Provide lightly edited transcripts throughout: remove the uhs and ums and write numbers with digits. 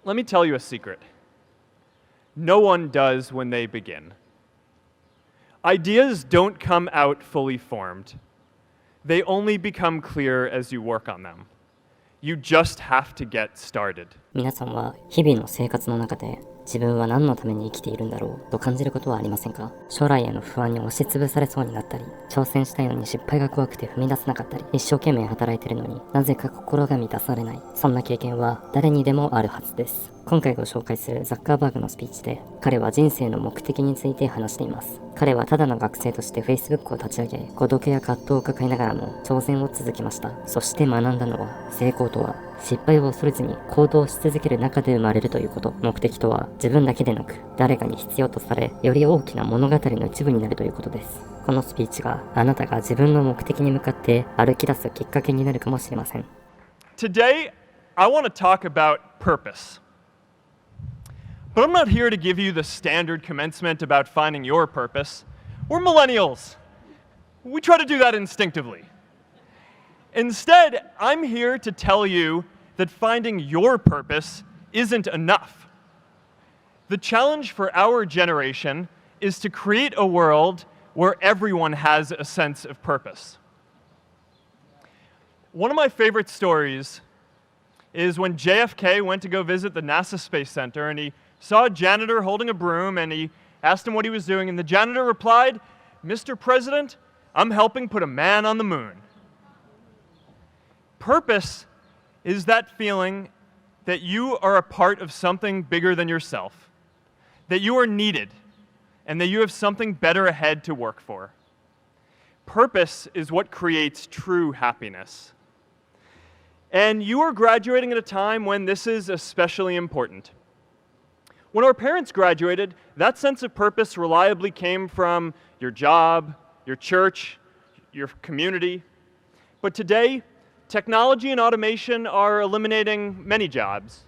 let me tell you a secret. No one does when they begin. Ideas don't come out fully formed. They only become clear as you work on them. You just have to get started. 皆さんは日々の生活の中で自分は何のために生きているんだろうと感じることはありませんか？将来への不安に押しつぶされそうになったり、挑戦したいのに失敗が怖くて踏み出せなかったり、一生懸命働いているのになぜか心が満たされない。そんな経験は誰にでもあるはずです。今回ご紹介するザッカーバーグのスピーチで、彼は人生の目的について話しています。彼はただの学生として Facebook を立ち上げ、孤独や葛藤を抱えながらも挑戦を続けました。そして学んだのは、成功とは失敗を恐れずに行動し続ける中で生まれるということ。目的とは自分だけでなく誰かに必要とされ、より大きな物語の一部になるということです。このスピーチがあなたが自分の目的に向かって歩き出すきっかけになるかもしれません。Today, I want to talk about purpose. But I'm not here to give you the standard commencement about finding your purpose. We're millennials. We try to do that instinctively. Instead, I'm here to tell you that finding your purpose isn't enough. The challenge for our generation is to create a world where everyone has a sense of purpose. One of my favorite stories is when JFK went to go visit the NASA Space Center, and he saw a janitor holding a broom, and he asked him what he was doing, and the janitor replied, "Mr. President, I'm helping put a man on the moon." Purpose is that feeling that you are a part of something bigger than yourself, that you are needed, and that you have something better ahead to work for. Purpose is what creates true happiness. And you are graduating at a time when this is especially important. When our parents graduated, that sense of purpose reliably came from your job, your church, your community. But today, technology and automation are eliminating many jobs.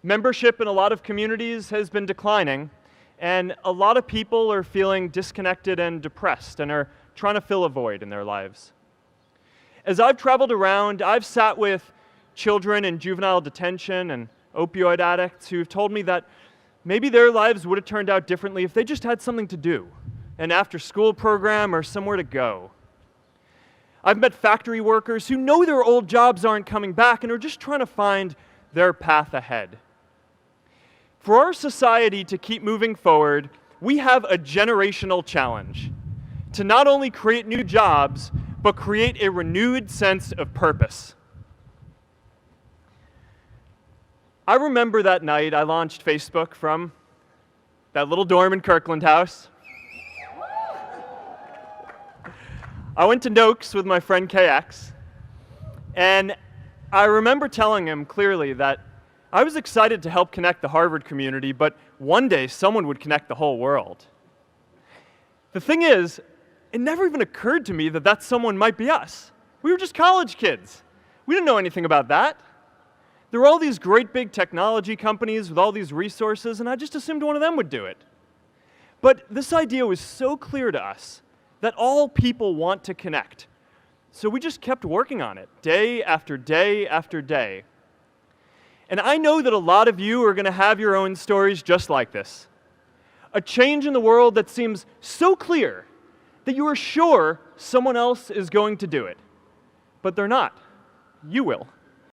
Membership in a lot of communities has been declining, and a lot of people are feeling disconnected and depressed and are trying to fill a void in their lives. As I've traveled around, I've sat with children in juvenile detention and opioid addicts who've told me that maybe their lives would have turned out differently if they just had something to do, an after-school program or somewhere to go. I've met factory workers who know their old jobs aren't coming back and are just trying to find their path ahead. For our society to keep moving forward, we have a generational challenge to not only create new jobs, but create a renewed sense of purpose. I remember that night I launched Facebook from that little dorm in Kirkland House. I went to Noakes with my friend KX, and I remember telling him clearly that I was excited to help connect the Harvard community, but one day someone would connect the whole world. The thing is, it never even occurred to me that that someone might be us. We were just college kids. We didn't know anything about that. There were all these great big technology companies with all these resources, and I just assumed one of them would do it. But this idea was so clear to us that all people want to connect. So we just kept working on it, day after day after day. And I know that a lot of you are going to have your own stories just like this. A change in the world that seems so clear that you are sure someone else is going to do it. But they're not. You will.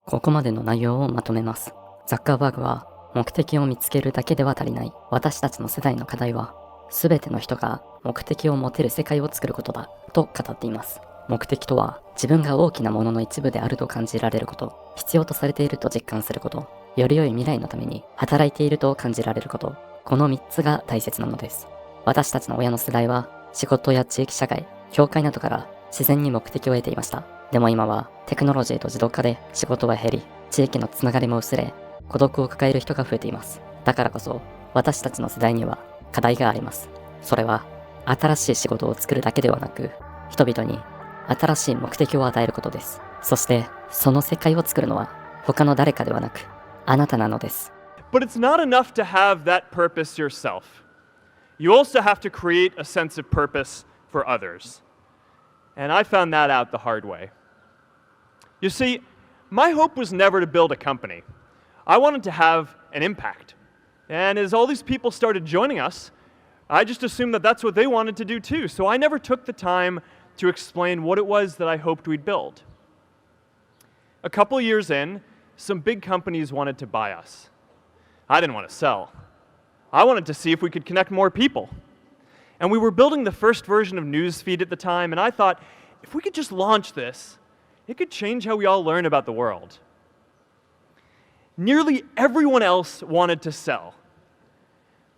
ここまでの内容をまとめます。ザッカーバーグは目的を見つけるだけでは足りない。私たちの世代の課題は、すべての人が目的を持てる世界を作ることだと語っています。目的とは自分が大きなものの一部であると感じられること、必要とされていると実感すること、より良い未来のために働いていると感じられること、この3つが大切なのです。私たちの親の世代は仕事や地域社会、教会などから自然に目的を得ていました。でも今はテクノロジーと自動化で仕事は減り、地域のつながりも薄れ、孤独を抱える人が増えています。だからこそ私たちの世代には課題があります。それは新しい仕事を作るだけではなく、人々に新しい目的を与えることです。そしてその世界を作るのは他の誰かではなく、あなたなのです。But it's not enough to have that purpose yourself. You also have to create a sense of purpose for others. And I found that out the hard way. You see, my hope was never to build a company. I wanted to have an impact. And as all these people started joining us, I just assumed that that's what they wanted to do too. So I never took the time to explain what it was that I hoped we'd build. A couple years in, some big companies wanted to buy us. I didn't want to sell. I wanted to see if we could connect more people. And we were building the first version of Newsfeed at the time, and I thought, if we could just launch this, it could change how we all learn about the world. Nearly everyone else wanted to sell.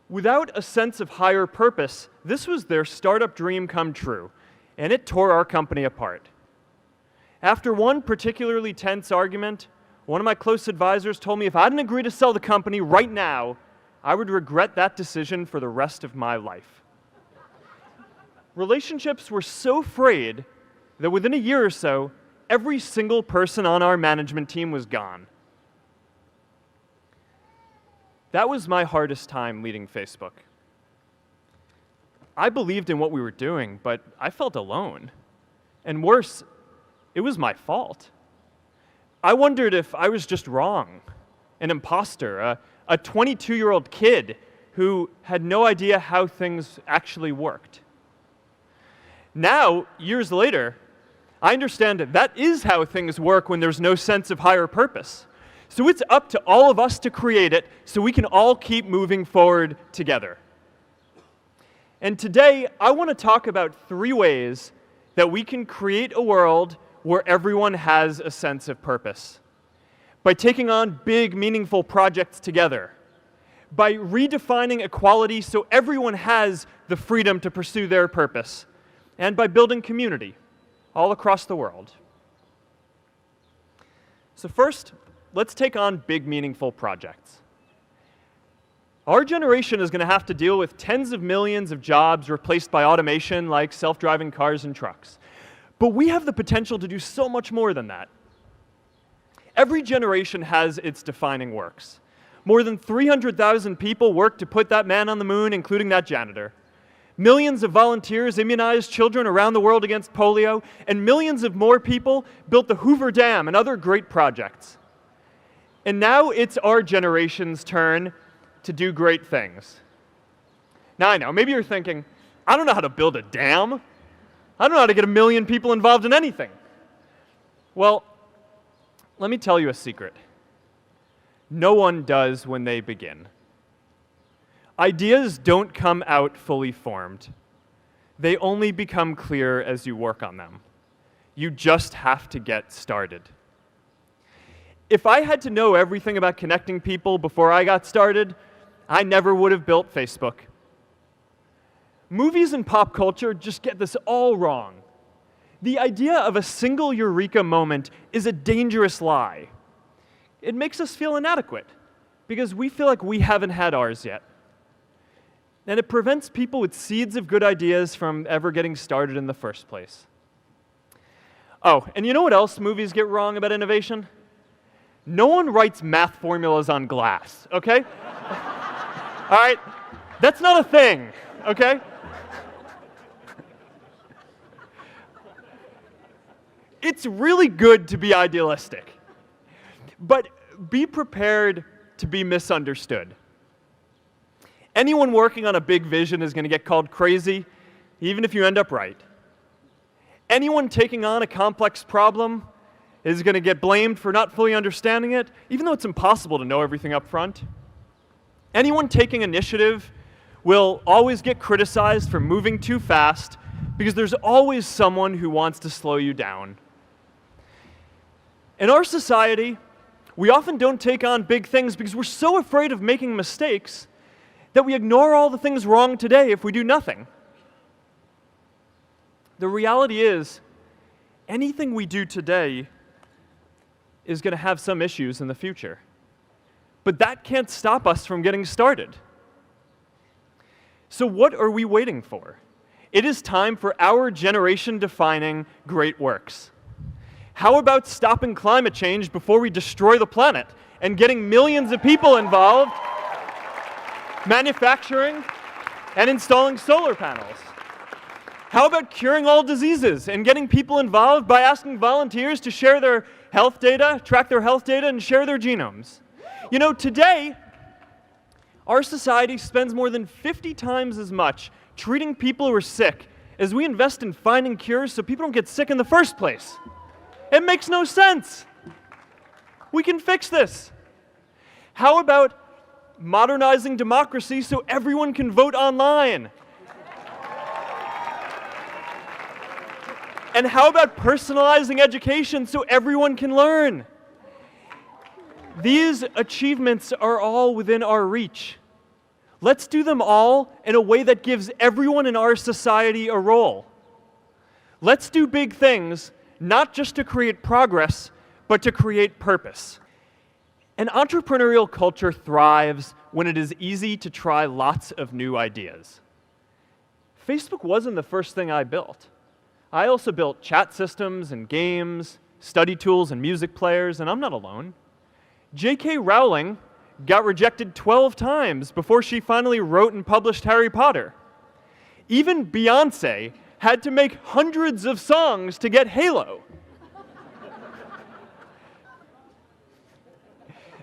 Without a sense of higher purpose, this was their startup dream come true, and it tore our company apart. After one particularly tense argument, one of my close advisors told me if I didn't agree to sell the company right now, I would regret that decision for the rest of my life. Relationships were so frayed that within a year or so, every single person on our management team was gone. That was my hardest time leading Facebook. I believed in what we were doing, but I felt alone. And worse, it was my fault. I wondered if I was just wrong, an imposter, a 22-year-old kid who had no idea how things actually worked. Now, years later, I understand that is how things work when there's no sense of higher purpose. So it's up to all of us to create it so we can all keep moving forward together. And today, I want to talk about 3 ways that we can create a world where everyone has a sense of purpose. By taking on big, meaningful projects together. By redefining equality so everyone has the freedom to pursue their purpose. And by building community all across the world. So first, let's take on big, meaningful projects. Our generation is going to have to deal with tens of millions of jobs replaced by automation like self-driving cars and trucks. But we have the potential to do so much more than that. Every generation has its defining works. More than 300,000 people worked to put that man on the moon, including that janitor. Millions of volunteers immunized children around the world against polio, and millions of more people built the Hoover Dam and other great projects. And now it's our generation's turn to do great things. Now I know, maybe you're thinking, I don't know how to build a dam. I don't know how to get 1 million people involved in anything. Well, let me tell you a secret. No one does when they begin. Ideas don't come out fully formed. They only become clear as you work on them. You just have to get started. If I had to know everything about connecting people before I got started, I never would have built Facebook. Movies and pop culture just get this all wrong. The idea of a single eureka moment is a dangerous lie. It makes us feel inadequate because we feel like we haven't had ours yet. And it prevents people with seeds of good ideas from ever getting started in the first place. Oh, and you know what else movies get wrong about innovation? No one writes math formulas on glass, okay? All right? That's not a thing, okay? It's really good to be idealistic, but be prepared to be misunderstood. Anyone working on a big vision is going to get called crazy, even if you end up right. Anyone taking on a complex problem is going to get blamed for not fully understanding it, even though it's impossible to know everything up front. Anyone taking initiative will always get criticized for moving too fast because there's always someone who wants to slow you down. In our society, we often don't take on big things because we're so afraid of making mistakes that we ignore all the things wrong today if we do nothing. The reality is, anything we do today is going to have some issues in the future. But that can't stop us from getting started. So what are we waiting for? It is time for our generation-defining great works. How about stopping climate change before we destroy the planet and getting millions of people involved, manufacturing and installing solar panels? How about curing all diseases and getting people involved by asking volunteers to share their health data, track their health data, and share their genomes? You know, today, our society spends more than 50 times as much treating people who are sick as we invest in finding cures so people don't get sick in the first place. It makes no sense. We can fix this. How about modernizing democracy so everyone can vote online? And how about personalizing education so everyone can learn? These achievements are all within our reach. Let's do them all in a way that gives everyone in our society a role. Let's do big things, not just to create progress, but to create purpose. An entrepreneurial culture thrives when it is easy to try lots of new ideas. Facebook wasn't the first thing I built. I also built chat systems and games, study tools and music players, and I'm not alone. J.K. Rowling got rejected 12 times before she finally wrote and published Harry Potter. Even Beyoncé had to make hundreds of songs to get Halo.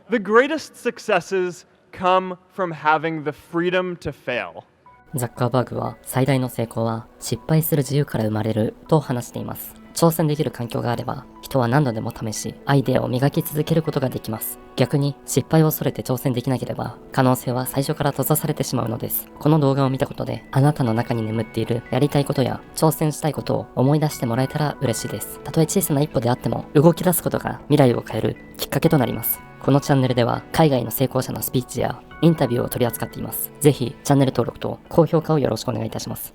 The greatest successes come from having the freedom to fail. ザッカーバーグは最大の成功は失敗する自由から生まれると話しています。挑戦できる環境があれば人は何度でも試しアイデアを磨き続けることができます。逆に失敗を恐れて挑戦できなければ可能性は最初から閉ざされてしまうのです。この動画を見たことであなたの中に眠っているやりたいことや挑戦したいことを思い出してもらえたら嬉しいです。たとえ小さな一歩であっても動き出すことが未来を変えるきっかけとなります。このチャンネルでは海外の成功者のスピーチやインタビューを取り扱っています。ぜひチャンネル登録と高評価をよろしくお願いいたします。